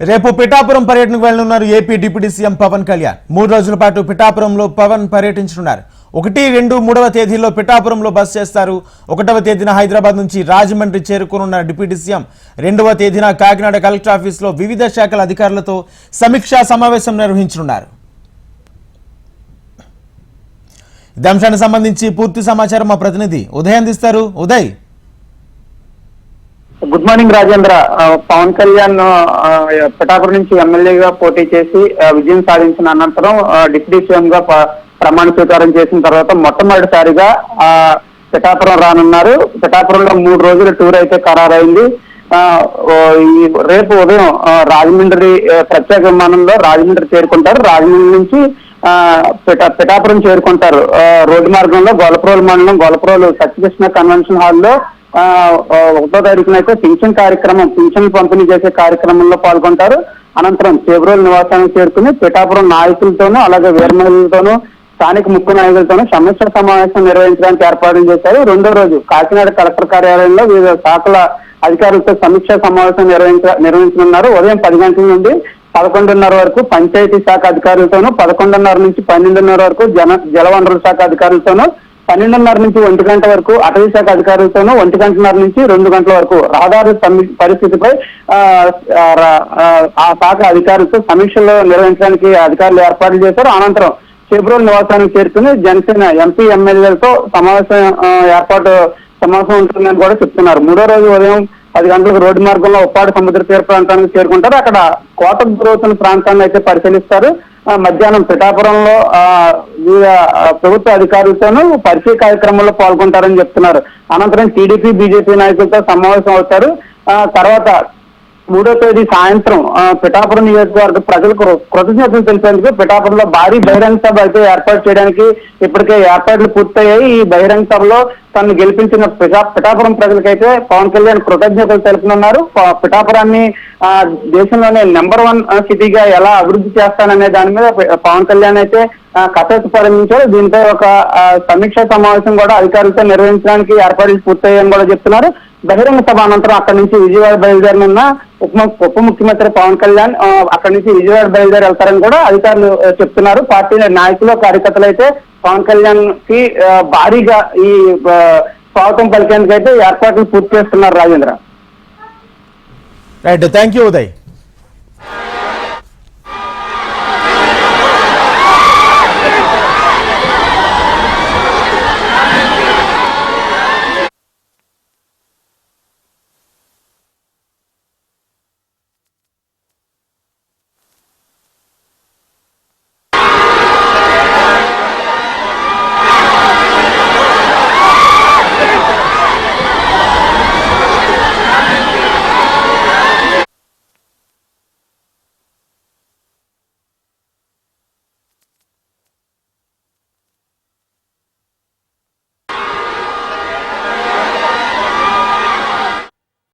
రేపు పిఠాపురం పర్యటనకు వెళ్లనున్నారు AP deputy CM Pawan Kalyan. 3 రోజుల పాటు పిఠాపురంలో పవన్ పర్యటించనున్నారు. 1, 2, 3వ తేదీల్లో పిఠాపురంలో బస చేస్తారు. 1వ తేదీన హైదరాబాద్ నుంచి రాజమండ్రి చేరుకోనున్న డిప్యూటీ సీఎం 2వ తేదీన కాకినాడ కలెక్టర్ ఆఫీసులో వివిధ శాఖల అధికారులతో సమీక్షా సమావేశం నిర్వహించనున్నారు. ఈ అంశానికి సంబంధించి పూర్తి సమాచారం మా ప్రతినిధి ఉదయ్ అందిస్తారు. Uday, good morning Rajendra. పవన్ కళ్యాణ్ పిఠాపురం నుంచి ఎమ్మెల్యేగా పోటీ చేసి విజయం సాధించిన అనంతరం డిప్యూటీ సీఎం గా ప్రమాణ స్వీకారం చేసిన తర్వాత మొట్టమొదటిసారిగా పిఠాపురం రానున్నారు. పిఠాపురంలో 3 రోజుల టూర్ అయితే ఖరారైంది. రేపు ఉదయం రాజమండ్రి ప్రత్యేక విమానంలో రాజమండ్రి చేరుకుంటారు. రాజమండ్రి నుంచి పిఠాపురం చేరుకుంటారు. రోడ్డు మార్గంలో గొల్లప్రోలు మండలం గొల్లప్రోలు సత్యకృష్ణ కన్వెన్షన్ హాల్లో 1వ తారీఖున అయితే పింఛన్ పంపిణీ చేసే కార్యక్రమంలో పాల్గొంటారు. అనంతరం చేబ్రోలు నివాసానికి చేరుకుని పిఠాపురం నాయకులతోనూ అలాగే వీరమహిళలతోనూ స్థానిక ముఖ్య నాయకులతోనూ సమీక్ష సమావేశం నిర్వహించడానికి ఏర్పాట్లు చేశారు. 2వ రోజు కాకినాడ కలెక్టర్ కార్యాలయంలో వివిధ శాఖల అధికారులతో సమీక్షా సమావేశం నిర్వహించనున్నారు. ఉదయం 10 గంటల నుండి 11:30 వరకు పంచాయతీ శాఖ అధికారులతోనూ, 11:30 నుంచి 12:30 వరకు జలవనరుల శాఖ అధికారులతోనూ, 12:30 నుంచి 1 గంట వరకు అటవీ శాఖ అధికారులతోనూ, 1:30 నుంచి 2 గంటల వరకు రహదారి పరిస్థితిపై ఆ శాఖ అధికారులతో సమీక్షలు నిర్వహించడానికి అధికారులు ఏర్పాట్లు చేశారు. అనంతరం చేబ్రోలు నివాసానికి చేరుకుని జనసేన ఎంపీ ఎమ్మెల్యేలతో సమావేశం ఉంటుందని కూడా చెప్తున్నారు. 3వ రోజు ఉదయం 10 గంటలకు రోడ్డు మార్గంలో ఉప్పాడు సముద్ర తీర ప్రాంతానికి చేరుకుంటారు. అక్కడ కోతకు గురవుతున్న ప్రాంతాన్ని అయితే పరిశీలిస్తారు. మధ్యాహ్నం పిఠాపురంలో వివిధ ప్రభుత్వ అధికారులతోనూ పరిచయ కార్యక్రమంలో పాల్గొంటారని చెప్తున్నారు. అనంతరం టీడీపీ బీజేపీ నాయకులతో సమావేశం అవుతారు. తర్వాత 3వ తేదీ సాయంత్రం పిఠాపురం నియోజకవర్గ ప్రజలకు కృతజ్ఞతలు తెలిపేందుకు పిఠాపురంలో భారీ బహిరంగ సభ అయితే ఏర్పాటు చేయడానికి ఇప్పటికే ఏర్పాట్లు పూర్తయ్యాయి. ఈ బహిరంగ సభలో తను గెలిపించిన పిఠాపురం ప్రజలకైతే పవన్ కళ్యాణ్ కృతజ్ఞతలు తెలుపనున్నారు. పిఠాపురాన్ని దేశంలోనే నెంబర్ 1 సిటీగా ఎలా అభివృద్ధి చేస్తాననే దాని మీద పవన్ కళ్యాణ్ అయితే కసరత్తు ప్రారంభించారు. దీనిపై ఒక సమీక్షా సమావేశం కూడా అధికారులతో నిర్వహించడానికి ఏర్పాట్లు పూర్తయ్యాయని కూడా చెప్తున్నారు. బహిరంగ సభ అనంతరం అక్కడి నుంచి విజయవాడ బయలుదేరనున్న ఉప ముఖ్యమంత్రి పవన్ కళ్యాణ్ అక్కడి నుంచి విజయవాడ బయలుదేరి వెళ్తారని కూడా అధికారులు చెప్తున్నారు. పార్టీ నాయకులు కార్యకర్తలు అయితే పవన్ కళ్యాణ్ కి భారీగా ఈ స్వాగతం పలికేందుకు అయితే ఏర్పాట్లు పూర్తి చేస్తున్నారు. Rajendra, right, thank you Uday.